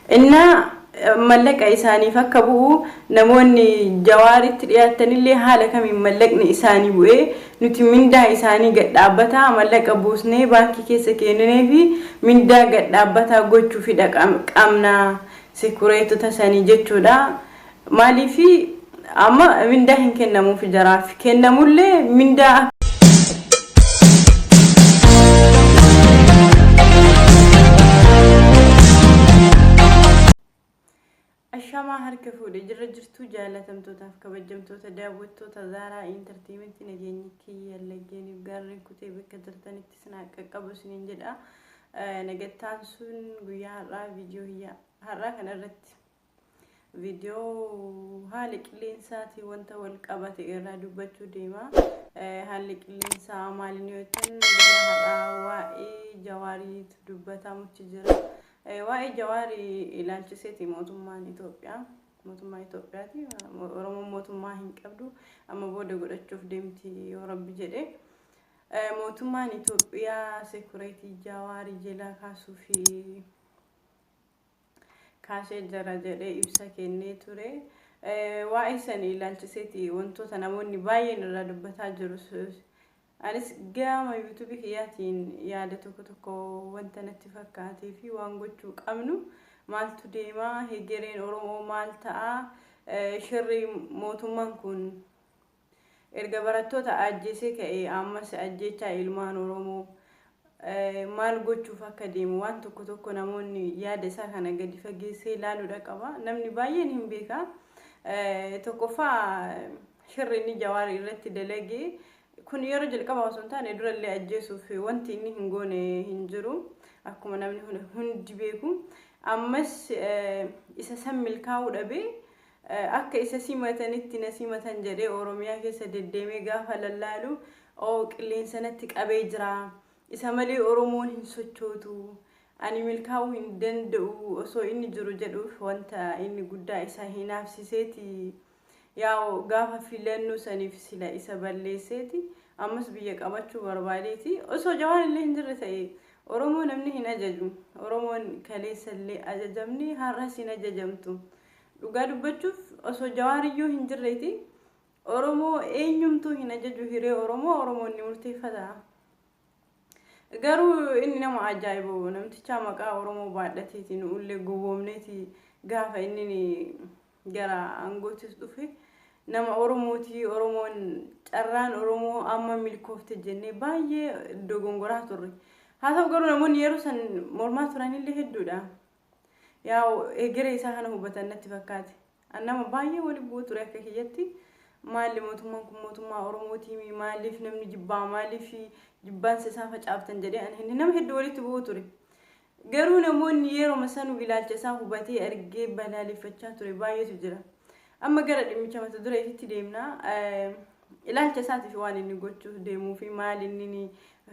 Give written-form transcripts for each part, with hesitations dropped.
inna mallaqa isaanii fakka bu'u namoonni jawaaritti dhiyaatanillee haala kamiin mallaqni isaanii bu'ee nuti mindaa isaanii gad dhaabbataa mallaqa buusnee baankii keessa kennee fi mindaa gad dhaabbataa gochuu fi qabna sekureetota sanii jechuudha maaliifi amma mindaa hin kennamuuf jaraaf kennamullee mindaa Ashama harka fuudhee jirra jirtu jaalatamtootaaf kabajamtoota daawwattoota Zaaraa Entertainment nageenyi kiyya lageeniif gaarreen kutee bakka jirtanitti sinaa qaqqabu isiniin jedha. Nagattaan sun guyyaa har'aa viidiyoo har'aa kana irratti viidiyoo haala qilleensaati wanta wal qabate irraa dubbachuu deema. Haalli qilleensaa maaliin yoo ta'an guyyaa har'aa waa'ee Jawaariitu dubbatamutti jira. Waa'ee Jawaarii ilaalchiseeti mootummaan Itoophiyaati Oromoon mootummaa hin qabdu amma booda godhachuuf deemti yoo Rabbi jedhe mootummaan Itoophiyaa sekureetii Jawaarii jala kaasuu fi kaasee jira jedhee ibsa kennee ture waa'ee san ilaalchiseeti wantoota namoonni baay'een irraa dubbataa jiru anis gama YouTube kiyaatiin yaada tokko wanta natti fakkaatee fi waan gochuu qabnu maaltu deema hegereen Oromoo maal ta'a shirri mootummaan kun erga barattoota ajjeesee ka'ee ammas ajjechaa ilmaan Oromoo maal gochuuf akka deemu waan tokko namoonni yaada isaa kana gadi fageessee ilaaluudha qaba namni baay'een hin beeka tokkoffaa shirri inni Jawaarii irratti dalagee kun yeroo jalqaba osoo hin taane durallee ajjeesuuf wanti inni hin goone hin jiru akkuma namni hundi beeku ammas isa san milkaa'uu dhabe akka isa simatanitti na simatan jedhee Oromiyaa keessa deddeemee gaafa lallaalu qilleensa natti qabee jira isa malee Oromoon hin sochootu ani milkaa'uu hin danda'u osoo inni jiru jedhuuf wanta inni guddaa isa hinaafsiseeti yaa gaafa filannoo saniif sila isa balleesseeti ammas biyya qabachuu barbaadeeti osoo Jawaarillee hin jirre ta'e Oromoo namni hin ajaju Oromoon kaleessallee ajajamni har'as hin ajajamtu dhugaa dubbachuuf osoo Jawaariyyuu hin jirreeti Oromoo eenyumtuu hin ajaju hiree Oromoon ni murteeffata garuu inni nama ajaa'ibu namticha maqaa Oromoo baadhateetiin ullee gowwoomneeti gaafa inni gara angootis dhufe nama Oromooti Oromoon carraan Oromoo amma milkoofte jennee baay'ee dogongoraa turre haa ta'u garuu namoonni yeroo san mormaa turanillee hedduudha yaa egeree isaa kana hubatan natti fakkaate annama baay'ee wali bu'u ture akka kiyyatti maali mootummaan kun mootummaa Oromooti maaliif namni jibbaa maaliif jibbaansa isaa facaaftan jedhee ani nama hedduu walitti bu'u ture garuu namoonni yeroo sanuu ilaalcha isaa hubatee argee balaaleffachaa ture baay'eetu jira amma gara dhimmicha mata dureetitti deemna ilaalcha isaatiif waan inni gochuuf deemuu fi maal inni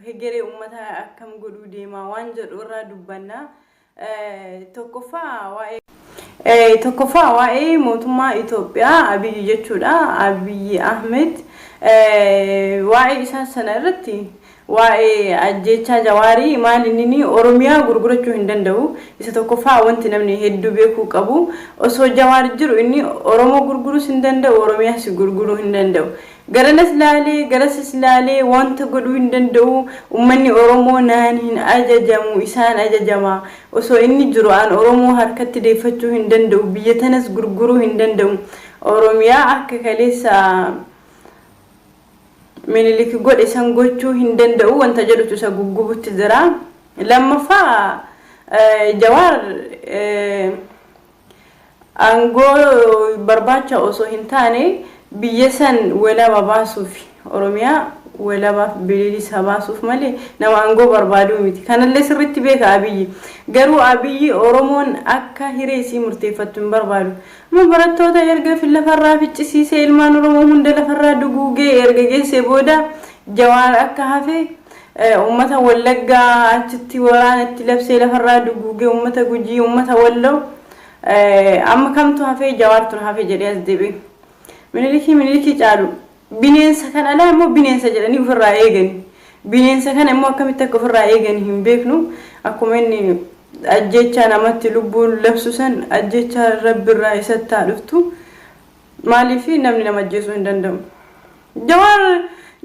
hegeree ummata akkam godhuu deema waan jedhu irraa dubbanna tokkoffaa waa'ee mootummaa Itoophiyaa Abiyyi jechuudha Abiyyi Ahmed waa'ee isaa sana irratti waa'ee ajjechaa Jawaarii maal inni Oromiyaa gurgurachuu hin danda'u isa tokkoffaa wanti namni hedduu beekuu qabu osoo Jawaar jiru inni Oromoo gurguruus hin danda'u Oromiyaas gurguruu hin danda'u garasis laalee wanta godhuu hin danda'u ummanni Oromoo naan hin ajajamu isaan ajajama osoo inni jiru aan Oromoo harkatti deeffachuu hin danda'u biyya tanas gurguruu hin danda'u Oromiyaa akka kaleessa Minilik godhe san gochuu hin danda'u wanta jedhutu isa guggubutti jira lammaffaa Jawaar aangoo barbaacha osoo hin taane biyya san walaba baasuuf Oromiyaa walabaaf bilisa baasuuf malee nama aangoo barbaadu miti kanallee sirriitti beeka Abiyyi garuu Abiyyi Oromoon akka hiree isii murteeffattu hin barbaadu barattoota erga lafarraa ficcisiisee ilmaan Oromoo hunda lafarraa duguugee erga geessee booda Jawaar akka hafe ummata Wallaggaa achitti waraanatti labsee lafarraa duguugee ummata Gujii ummata Walloo amma kamtu hafe Jawaartu hafe jedhee as deebi'e Miniliki caalu bineensa kana ala immoo bineensa jedhanii ofirraa eegani bineensa kana immoo akkamitti akka ofirraa eegani hin beeknu akkuma inni ajjecha namatti lubbuun labsusan ajjecha rabbirraa isattaa dhuftu maaliifi namni nama ajjeesuu hin danda'u.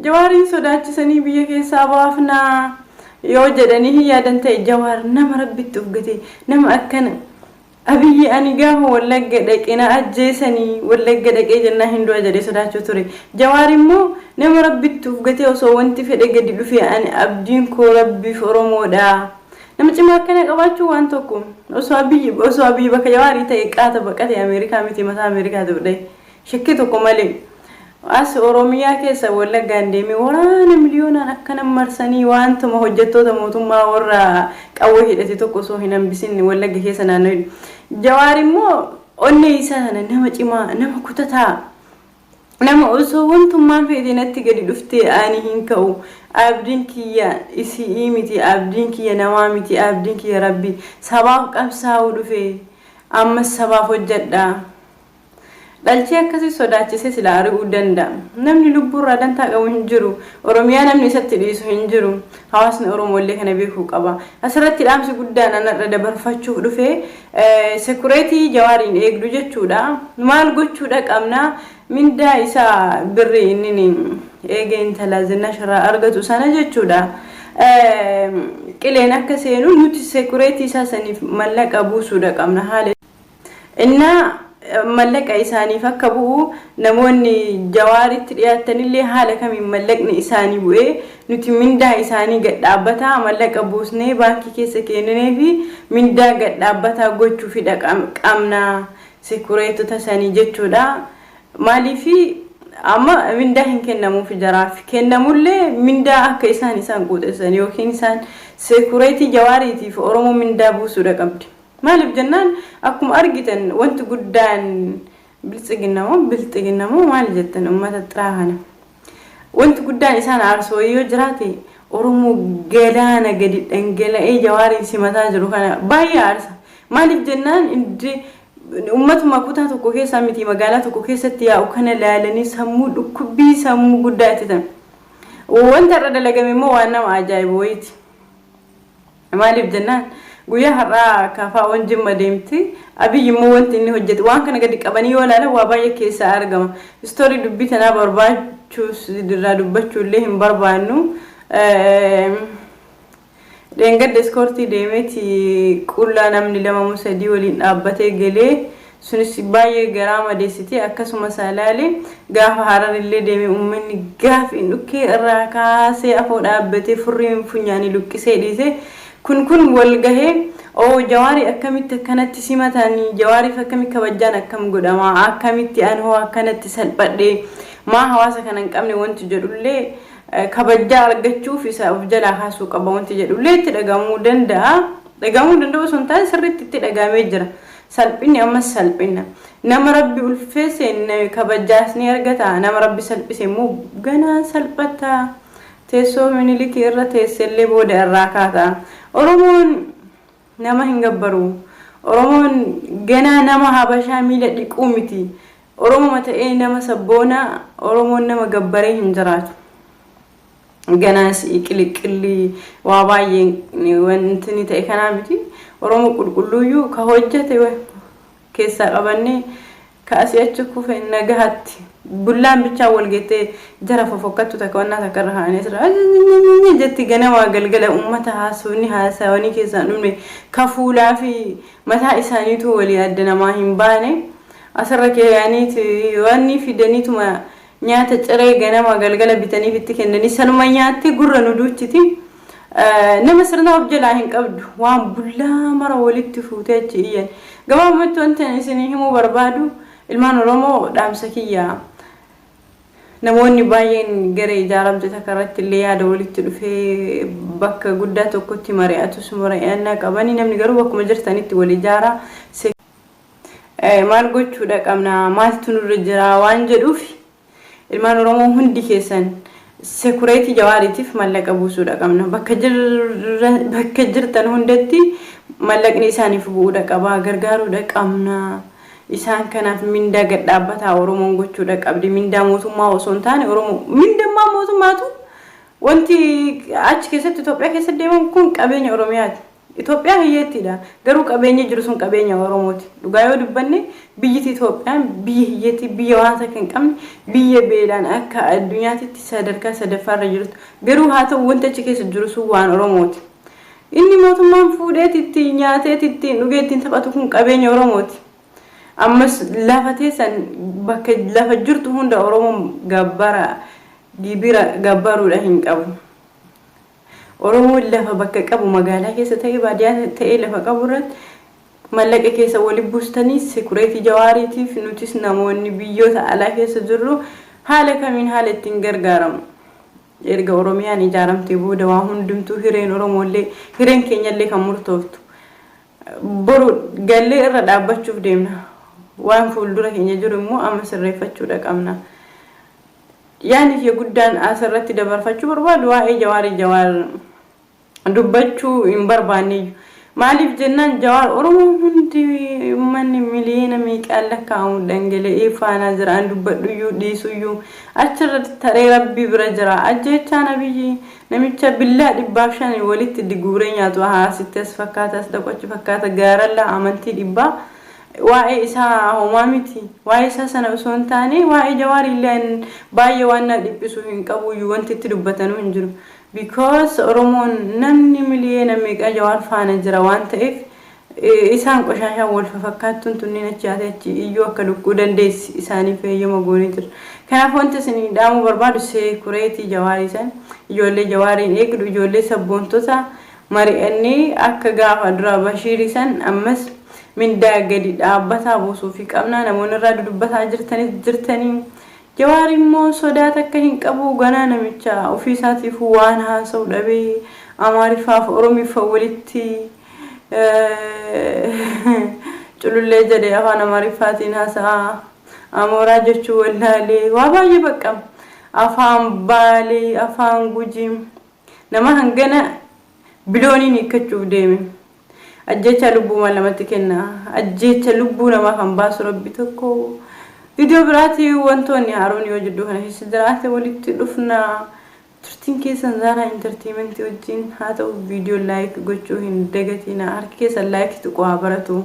Jawaariin sodaachisanii biyya keessaa baafnaa yoo jedhanii yaadan ta'e Jawaar nama rabbitti ufgate nama akkana abiyyi ani gaafa wallagga dhaqina ajjeesanii wallagga dhaqee jennaa hinduu jedhee sodaachuu ture. Jawaar immoo nama rabbitti ufgate osoo wanti fedhe gadi dhufe ani abdiin koo rabbiif Oromoodha. Nama cimaa akkana qabaachuu waan tokko osoo abiyyi bakka Jawaarii ta'e qaata baqate Ameerikaa miti mataa Ameerikaa ta'udha. Shakkii tokko malee as Oromiyaa keessa wallaggaan deemee waraana miliyoonaan akkana marsanii waantuma hojjettoota mootummaa warra qawwee hidhate tokko osoo hin hambisin wallagga keessa naannoo. Jawaar immoo onnee isaa sana nama cimaa nama kutataa nama osoo wantummaan feetinatti gadi dhuftee ani hin ka'u abdiin kiyya isii miti abdiin kiyya namaa miti abdiin kiyya rabbi sabaaf qabsaa'uu dhufe ammas sabaaf hojjedha. Dhalchi akkasii sodaachise sila ari'uu danda'a. Namni lubbuurraa dantaa qabu hin jiru. Oromiyaa namni isatti dhiisu hin jiru. Hawaasni Oromollee kana beekuu qaba. Asirratti dhaamsi guddaan anarra dabarfachuuf dhufe sekureetii Jawaariin eegdu jechuudha. Maal gochuudha qabna mindaa isaa birrii inni eegee intala Zinashirraa argatu sana jechuudha. Qileen akka seenu nuti sekureetii isaa saniif mallaqa buusuudha qabna haala. Innaa mallaqa isaaniif akka bu'u namoonni Jawaaritti dhiyaatanillee haala kamiin mallaqni isaanii bu'ee nuti mindaa isaanii gad dhaabbataa mallaqa buusnee baankii keessa kennee fi mindaa gad dhaabbataa gochuu fi qabna sekureetota sanii jechuudha. Maaliifi amma mindaa hin kennamuuf jaraaf kennamullee mindaa akka isaan quuxessan yookiin isaan sekureetii Jawaariitiif Oromoo mindaa buusuudha qabdi. Maalif jennaan akkuma argitan wanti guddaan bilxiginnamoo maal jettan ummata xiraahana wanti guddaan isaan aarsoo yoo jiraate Oromoo galaana gadi dhangala'ee Jawaariin simataa jiru kana baay'ee aarsa. Maalif jennaan ummatuma kutaa tokko keessaa miti magaalaa tokko keessatti yaa'u kana laalanii sammuu dhukkubbii sammuu guddaa ittitan. Wanta irra dalagame immoo waan nama ajaa'ibu wayiiti. Maalif jennaan guyyaa har'aa kaafaa wanjimma deemti abiyyi immoo wanti inni hojjete waan kana gadi qabanii yoo ilaalan waa baay'ee keessaa argama. Istoorii dubbii tanaa barbaachuus dirraa dubbachuu illee hin barbaannu. Dheengadda iskoortii deemeeti qullaa namni 2-3 waliin dhaabbatee galee sunis baay'ee garaa madeessiti akkasuma saalaalee gaafa Hararillee deemee uummanni gaafiin dhukkee irraa kaasee afoo dhaabbatee furriin funyaanii luqqisee dhiise. kun wal gahee Jawaari akkamitti akkanatti simatanii Jawaariif akkamitti kabajaan akkam godhama akkamitti anoo akkanatti salphadhee maa hawaasa kana hin qabne wanti jedhullee kabajaa argachuuf isa of jalaa kaasuu qaba wanti jedhullee itti dhagamuu danda'u sun taane sirriitti itti dhagamee jira. Salphinni ammas salphina nama rabbi ulfeesse kabajaas ni argata nama rabbi salphise immoo ganaa salphata teessoo Minilikii irra teessellee booda irraa kaata. Oromoon nama hin gabbaru. Oromoon ganaa nama habashaa miila dhiquu miti. Oromoo ta'ee nama sabboona Oromoon nama gabbaree hin jiraatu. Ganaas qiliqilli waa baay'ee wanti ni ta'e kana miti. Oromoo qulqulluuyyuu ka hojjete keessaa qabannee kaasii achi kufe nagahatti bullaan bichaa walgeetee jara fofokkattu takka wannaa takka irra haanee sirraa jetti ganama galgala uummata haasawanii keessaan dhumne ka fuulaa fi mataa isaaniitu walii adda namaa hin baane asirra keeyyaaniiti wanni fidaniituma nyaata ciree ganama galgala bitaniif itti kennanii sanuma nyaattee gurra nu duuchiti. Nama sirna of jalaa hin qabdu waan bullaa mara walitti fuutee achi iyyan gabaabumatti wanti isinii himuu barbaadu ilmaan Oromoo dhaamsa kiyyaa namoonni baay'een gara ijaaramte takka irratti illee yaada walitti dhufee bakka guddaa tokkotti mari'atus mari'annaa qabanii namni garuu bakkuma jirtanitti wal ijaaraa maal gochuudha qabna maaltu nurra jira waan jedhuuf ilmaan Oromoo hundi keessan sekureetii Jawaariitiif mallaqa buusuudha qabna bakka jirtan hundatti mallaqni isaaniif bu'uudha qaba gargaaruudha qabna. Isaan kanaaf mindaa gad dhaabbataa Oromoon gochuudha qabdi mindaa mootummaa osoo hin taane Oromoo mindammaa mootummaatu wanti achi keessatti Itoophiyaa keessatti deeman kun qabeenya Oromiyaati. Itoophiyaa hiyyeettiidha garuu qabeenya jiru sun qabeenya Oromooti dhugaa yoo dubbanne biyyi Itoophiyaan biyya hiyyeetti biyya waan takka hin qabne biyya beelaan akka addunyaatti sadarkaa sadaffaarra jirtu garuu haa ta'u wanta achi keessa jiru sun waan Oromooti inni mootummaan fuudheetitti nyaateetitti dhugeettiin taphatu kun qabeenya Oromooti ammas lafa teessan bakka lafa jirtu hunda Oromoon gabbara gibira gabbaruudha hin qabu Oromoo lafa bakka qabu magaalaa keessa ta'ee baadiyyaa ta'ee lafa qabu irratti mallaqa keessa wali buustanii sekureetii jawaariitiif nutis namoonni biyyoota alaa keessa jirru haala kamiin haala ittiin gargaaramu erga Oromiyaan ijaaramtee booda waa hundumtuu hireen Oromoolee hireen keenyallee kan murtooftu boru gallee irra dhaabbachuuf deemna waan fuuldura keenya jiru immoo amma sirreeffachuudha qabna yaani fi guddaan asirratti dabarfachuu barbaadu waa'ee jawaar dubbachuu hin barbaanne maaliif jennaan jawaar Oromoo hundi manni miliyoona meeqaan lakkaa'amu dhangala'ee faana jiraan dubbadhuyyuu dhiisuyyuu achirratti taree rabbii bira jira ajjechaa nabiyyi namicha billaa 500 walitti diguuree nyaatu haasitti as fakkaata as dhaqachi fakkaata gaaralla amantii dhibbaa waa'ee isaa homaa miti waa'ee isaa sana osoo hin taane waa'ee jawaar illee baay'ee waan dhiphisu hin qabuyyuu wanti itti dubbatanu hin jiru because Oromoon namni miliyoona meeqa jawaar faana jira waan ta'eef isaan qoshashaa wal fakkaattuun tunniin achi iyyuu akka lukkuu dandeessi isaaniif eeyyama goonee jira kanaaf wanti isin dhaamu barbaadu sekureetii jawaariisan ijoollee jawaariin eegdu ijoollee sabboontota mari'annee akka gaafa dura bashiirisan ammas mindaa gadi dhaabbataa buusuu fi qabnaa namoonni irraa dudubbataa jirtanii jawaar immoo sodaata akka hin qabu ganaa namicha ofii isaatiif waan haasa'u dhabee Amaarifaaf Oromiffa walitti culullee jedhee afaan Amaarifaatiin haasa'a Amooraa jechuu wallaalee waa baay'ee baqqam afaan Baalee afaan Gujii nama hangana bilooniin hiikkachuuf deeme ajjecha lubbuu lamatti kenna ajjecha lubbuu namaa kan baasu rabbi tokko video biraati wantoonni haaroon yoo jidduu kana keessa jiraate walitti dhufna turtiin keessan Zara Entertainment wajjin haa ta'u video like gochuu hin dagatina harki keessan like tuqaa baratu